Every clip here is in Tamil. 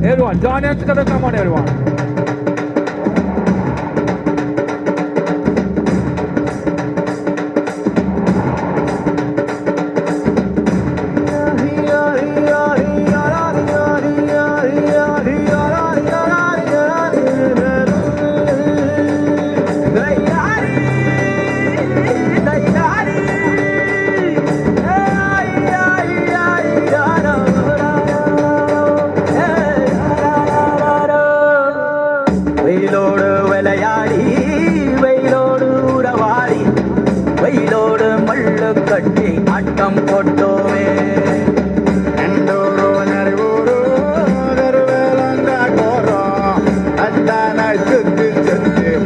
Everyone, join hands together. Come on, everyone. வெயிலோடு விளையாடி வெயிலோடு உறவாடி வெயிலோடு மல்லு கட்டி ஆட்டம் போட்டோமே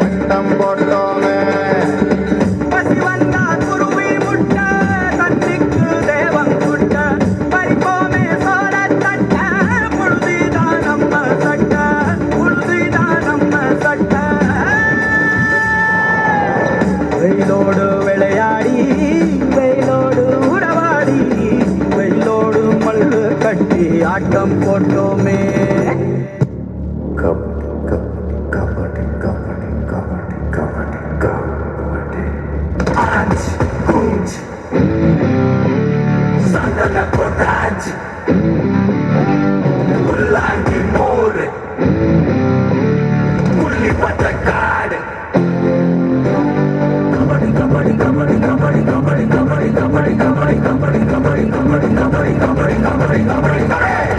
மட்டம் போட்டோமே பசி வந்தா குருவி முட்ட தண்ணிக்கு தேவம் குட்ட பறிப்போமே சோழ தட்ட புழுதிதான் நம்ம சட்ட புழுதிதான் நம்ம சட்ட வெயிலோடு விளையாடி வெயிலோடு உறவாடி வெயிலோடு மல்லு கட்டி ஆட்டம் போட்டோமே Sandana coragem, pulangi more, pulli patacare. Kabadi, kabadi, kabadi, kabadi, kabadi, kabadi, kabadi, kabadi, kabadi, kabadi, kabadi, kabadi, kabadi, kabadi, kabadi, kabadi.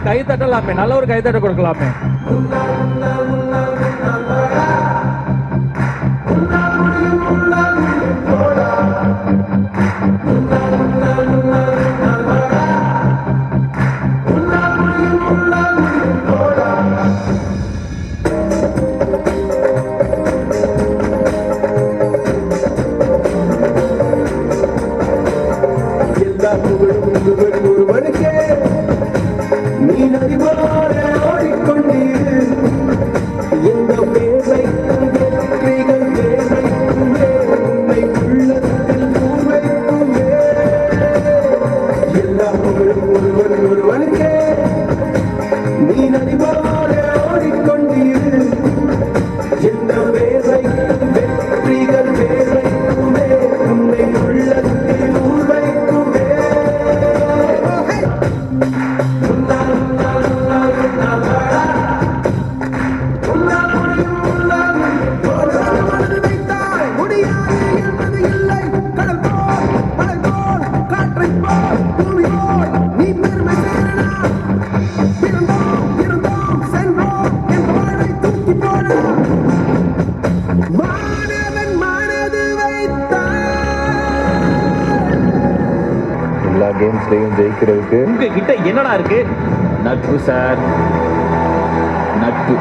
கை தட்டலாமே, நல்ல ஒரு கை தட்ட கொடுக்கலாமே. கேம்ஸ்லயும் ஜெயிக்கிறதுக்கு உங்ககிட்ட என்னடா இருக்கு? நட்பு சார், நட்பு.